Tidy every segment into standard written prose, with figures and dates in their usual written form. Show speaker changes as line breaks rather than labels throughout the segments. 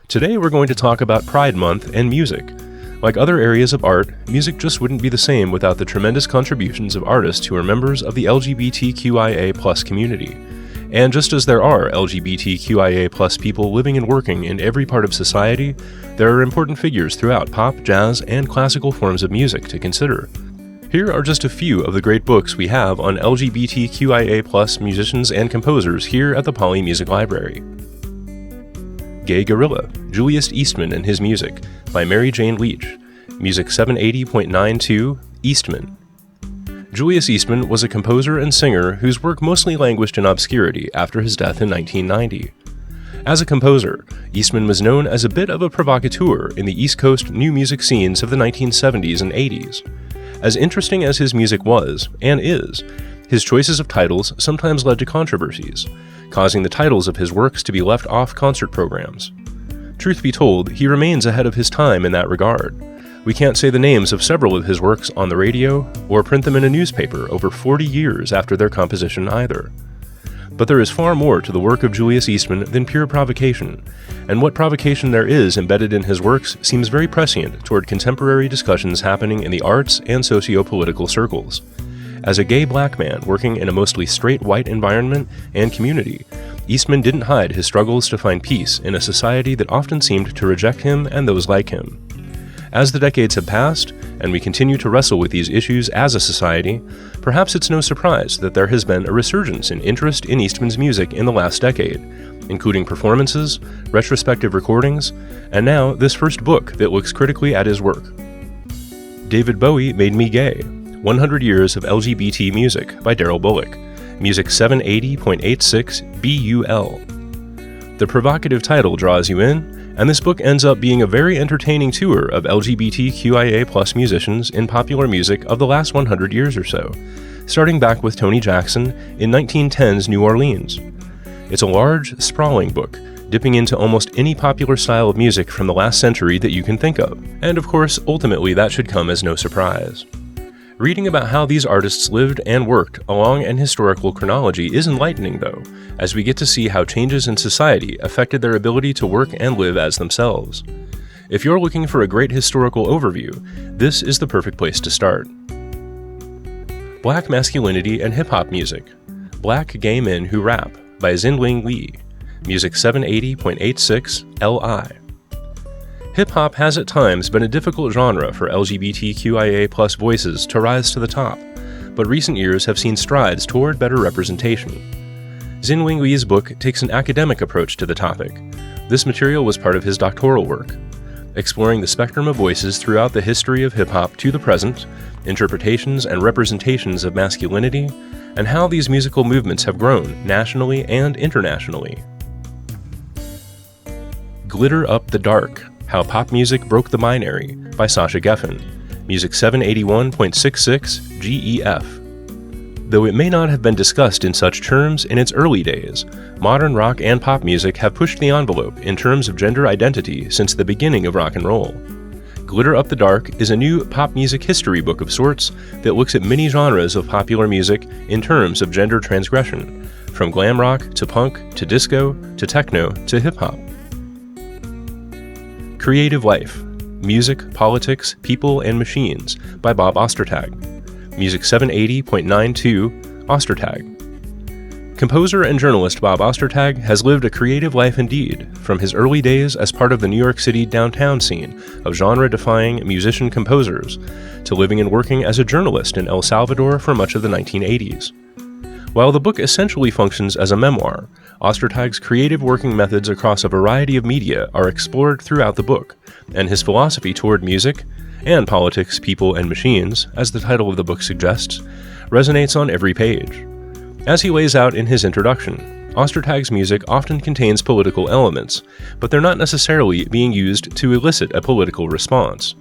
Today we're going to talk about Pride Month and music. Like other areas of art, music just wouldn't be the same without the tremendous contributions of artists who are members of the LGBTQIA+ community. And just as there are LGBTQIA+ people living and working in every part of society, there are important figures throughout pop, jazz, and classical forms of music to consider. Here are just a few of the great books we have on LGBTQIA+ musicians and composers here at the Polley Music Library. Gay Gorilla, Julius Eastman and His Music, by Mary Jane Leach, Music 780.92, Eastman. Julius Eastman was a composer and singer whose work mostly languished in obscurity after his death in 1990. As a composer, Eastman was known as a bit of a provocateur in the East Coast new music scenes of the 1970s and 80s. As interesting as his music was, and is, his choices of titles sometimes led to controversies, causing the titles of his works to be left off concert programs. Truth be told, he remains ahead of his time in that regard. We can't say the names of several of his works on the radio or print them in a newspaper over 40 years after their composition either. But there is far more to the work of Julius Eastman than pure provocation, and what provocation there is embedded in his works seems very prescient toward contemporary discussions happening in the arts and socio-political circles. As a gay black man working in a mostly straight white environment and community, Eastman didn't hide his struggles to find peace in a society that often seemed to reject him and those like him. As the decades have passed, and we continue to wrestle with these issues as a society, perhaps it's no surprise that there has been a resurgence in interest in Eastman's music in the last decade, including performances, retrospective recordings, and now this first book that looks critically at his work. David Bowie Made Me Gay, 100 Years of LGBT Music by Daryl Bullock, Music 780.86 BUL. The provocative title draws you in, and this book ends up being a very entertaining tour of LGBTQIA+ musicians in popular music of the last 100 years or so, starting back with Tony Jackson in 1910's New Orleans. It's a large, sprawling book, dipping into almost any popular style of music from the last century that you can think of, and of course, ultimately that should come as no surprise. Reading about how these artists lived and worked along an historical chronology is enlightening, though, as we get to see how changes in society affected their ability to work and live as themselves. If you're looking for a great historical overview, this is the perfect place to start. Black Masculinity and Hip-Hop Music, Black Gay Men Who Rap by Xin-Ling Li, Music 780.86 LI. Hip-hop has at times been a difficult genre for LGBTQIA+ voices to rise to the top, but recent years have seen strides toward better representation. Xin-Ling Li's book takes an academic approach to the topic. This material was part of his doctoral work, exploring the spectrum of voices throughout the history of hip-hop to the present, interpretations and representations of masculinity, and how these musical movements have grown nationally and internationally. Glitter Up the Dark, How Pop Music Broke the Binary by Sasha Geffen, Music 781.66 GEF. Though it may not have been discussed in such terms in its early days, modern rock and pop music have pushed the envelope in terms of gender identity since the beginning of rock and roll. Glitter Up the Dark is a new pop music history book of sorts that looks at many genres of popular music in terms of gender transgression, from glam rock to punk to disco to techno to hip-hop. Creative Life, Music, Politics, People, and Machines by Bob Ostertag, Music 780.92 Ostertag. Composer and journalist Bob Ostertag has lived a creative life indeed, from his early days as part of the New York City downtown scene of genre-defying musician-composers, to living and working as a journalist in El Salvador for much of the 1980s. While the book essentially functions as a memoir, Ostertag's creative working methods across a variety of media are explored throughout the book, and his philosophy toward music, and politics, people, and machines, as the title of the book suggests, resonates on every page. As he lays out in his introduction, Ostertag's music often contains political elements, but they're not necessarily being used to elicit a political response.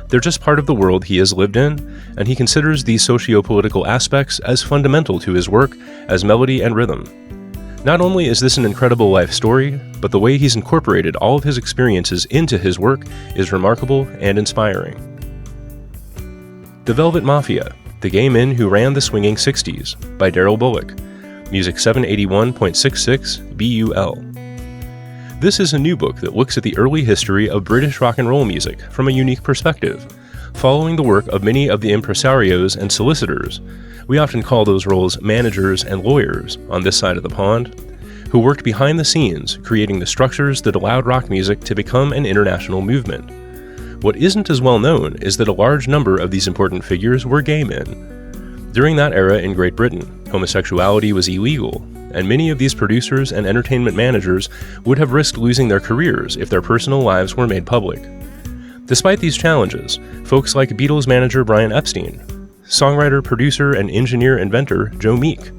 They're just part of the world he has lived in, and he considers these socio-political aspects as fundamental to his work as melody and rhythm. Not only is this an incredible life story, but the way he's incorporated all of his experiences into his work is remarkable and inspiring. The Velvet Mafia, The Gay Men Who Ran the Swinging 60s by Daryl Bullock, Music 781.66 BUL. This is a new book that looks at the early history of British rock and roll music from a unique perspective, following the work of many of the impresarios and solicitors, we often call those roles managers and lawyers on this side of the pond, who worked behind the scenes creating the structures that allowed rock music to become an international movement. What isn't as well known is that a large number of these important figures were gay men. During that era in Great Britain, homosexuality was illegal, and many of these producers and entertainment managers would have risked losing their careers if their personal lives were made public. Despite these challenges, folks like Beatles manager Brian Epstein, songwriter, producer, and engineer-inventor Joe Meek,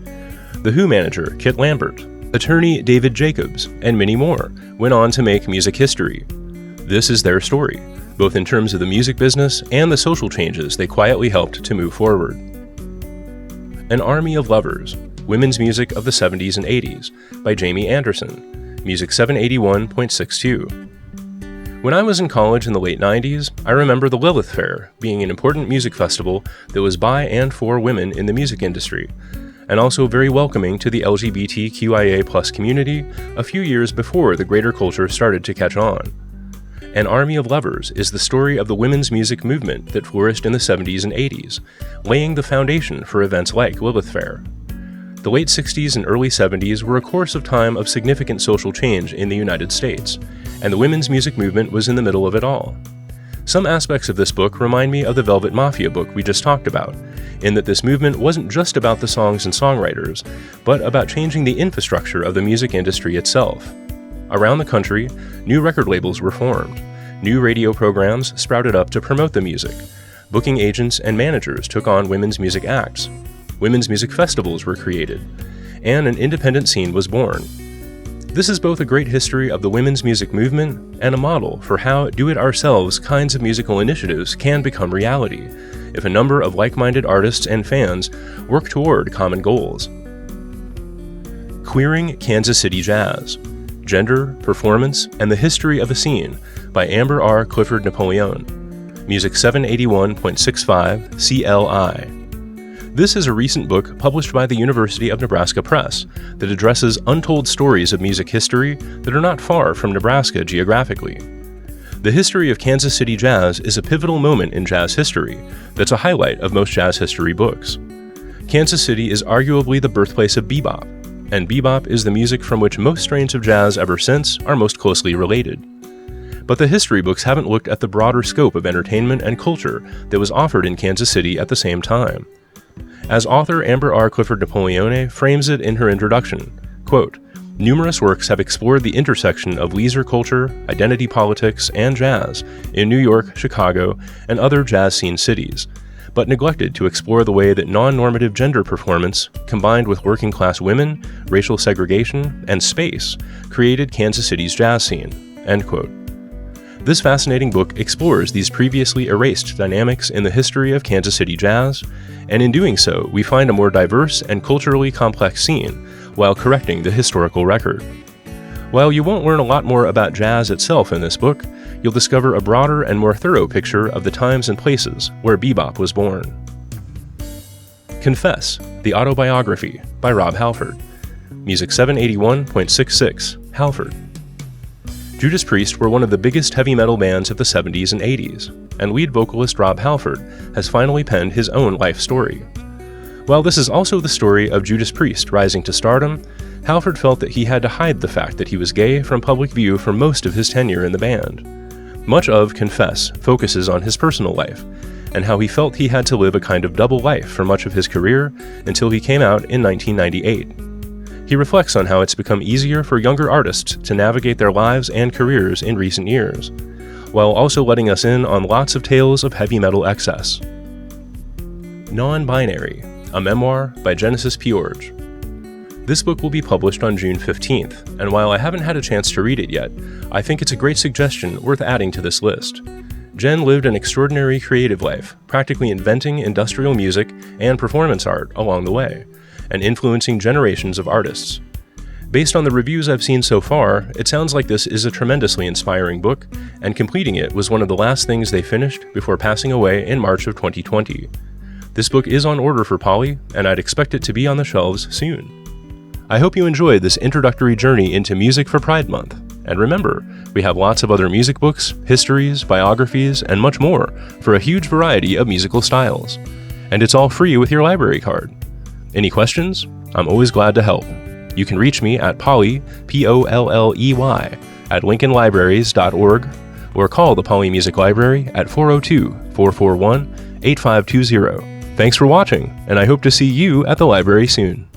The Who manager Kit Lambert, attorney David Jacobs, and many more went on to make music history. This is their story, both in terms of the music business and the social changes they quietly helped to move forward. An Army of Lovers, Women's Music of the 70s and 80s, by Jamie Anderson, Music 781.62. When I was in college in the late 90s, I remember the Lilith Fair being an important music festival that was by and for women in the music industry, and also very welcoming to the LGBTQIA+ community a few years before the greater culture started to catch on. An Army of Lovers is the story of the women's music movement that flourished in the 70s and 80s, laying the foundation for events like Lilith Fair. The late 60s and early 70s were a course of time of significant social change in the United States, and the women's music movement was in the middle of it all. Some aspects of this book remind me of the Velvet Mafia book we just talked about, in that this movement wasn't just about the songs and songwriters, but about changing the infrastructure of the music industry itself. Around the country, new record labels were formed, new radio programs sprouted up to promote the music, booking agents and managers took on women's music acts, women's music festivals were created, and an independent scene was born. This is both a great history of the women's music movement and a model for how do-it-ourselves kinds of musical initiatives can become reality if a number of like-minded artists and fans work toward common goals. Queering Kansas City Jazz, Gender, Performance, and the History of a Scene by Amber R. Clifford Napoleon, Music 781.65 CLI. This is a recent book published by the University of Nebraska Press that addresses untold stories of music history that are not far from Nebraska geographically. The history of Kansas City jazz is a pivotal moment in jazz history that's a highlight of most jazz history books. Kansas City is arguably the birthplace of bebop, and bebop is the music from which most strains of jazz ever since are most closely related. But the history books haven't looked at the broader scope of entertainment and culture that was offered in Kansas City at the same time. As author Amber R. Clifford Napoleone frames it in her introduction, quote, "Numerous works have explored the intersection of leisure culture, identity politics, and jazz in New York, Chicago, and other jazz scene cities, but neglected to explore the way that non-normative gender performance, combined with working-class women, racial segregation, and space, created Kansas City's jazz scene." End quote. This fascinating book explores these previously erased dynamics in the history of Kansas City jazz, and in doing so, we find a more diverse and culturally complex scene while correcting the historical record. While you won't learn a lot more about jazz itself in this book, you'll discover a broader and more thorough picture of the times and places where bebop was born. Confess, the Autobiography by Rob Halford, Music 781.66 Halford. Judas Priest were one of the biggest heavy metal bands of the 70s and 80s, and lead vocalist Rob Halford has finally penned his own life story. While this is also the story of Judas Priest rising to stardom, Halford felt that he had to hide the fact that he was gay from public view for most of his tenure in the band. Much of Confess focuses on his personal life, and how he felt he had to live a kind of double life for much of his career until he came out in 1998. He reflects on how it's become easier for younger artists to navigate their lives and careers in recent years, while also letting us in on lots of tales of heavy metal excess. Nonbinary, a memoir by Genesis Piorge. This book will be published on June 15th, and while I haven't had a chance to read it yet, I think it's a great suggestion worth adding to this list. Jen lived an extraordinary creative life, practically inventing industrial music and performance art along the way, and influencing generations of artists. Based on the reviews I've seen so far, it sounds like this is a tremendously inspiring book, and completing it was one of the last things they finished before passing away in March of 2020. This book is on order for Polley, and I'd expect it to be on the shelves soon. I hope you enjoyed this introductory journey into music for Pride Month. And remember, we have lots of other music books, histories, biographies, and much more for a huge variety of musical styles. And it's all free with your library card. Any questions? I'm always glad to help. You can reach me at Polley, Polley, at lincolnlibraries.org, or call the Polley Music Library at 402-441-8520. Thanks for watching, and I hope to see you at the library soon.